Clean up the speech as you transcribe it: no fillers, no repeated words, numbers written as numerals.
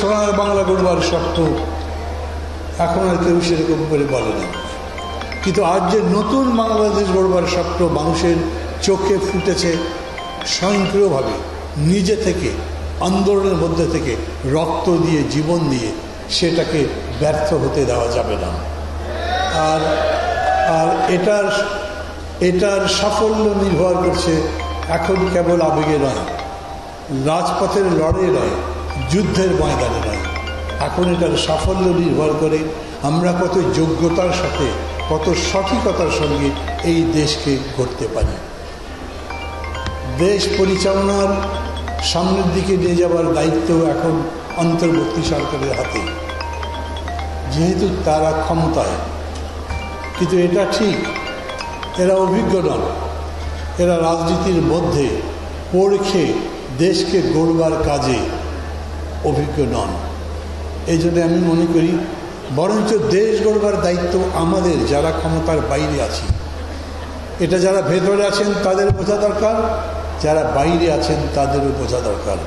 সোনার বাংলা গড়বার স্বপ্ন এখন আর কেউ সেরকম করে বলে না। কিন্তু আজ যে নতুন বাংলাদেশ গড়বার স্বপ্ন মানুষের চোখে ফুটেছে স্বয়ংক্রিয়ভাবে, নিজে থেকে, আন্দোলনের মধ্যে থেকে, রক্ত দিয়ে, জীবন দিয়ে, সেটাকে ব্যর্থ হতে দেওয়া যাবে না। আর আর এটার সাফল্য নির্ভর করছে এখন কেবল আবেগে নয়, রাজপথের লড়াই নয়, যুদ্ধের ময়দানে নয়। এখন এটার সাফল্য নির্ভর করে আমরা কত যোগ্যতার সাথে, কত সঠিকতার সঙ্গে এই দেশকে গড়তে পারি। দেশ পরিচালনার সামনের দিকে নিয়ে যাওয়ার দায়িত্ব এখন অন্তর্বর্তী সরকারের হাতে, যেহেতু তারা ক্ষমতায়। কিন্তু এটা ঠিক, এরা অভিজ্ঞ নন, এরা রাজনীতির মধ্যে পড়ে দেশকে গড়বার কাজে অভিজ্ঞ নন। এই জন্য আমি মনে করি বরঞ্চ দেশ গড়বার দায়িত্ব আমাদের, যারা ক্ষমতার বাইরে আছি। এটা যারা ভেতরে আছেন তাদের বোঝা দরকার, যারা বাইরে আছেন তাদেরও বোঝা দরকার।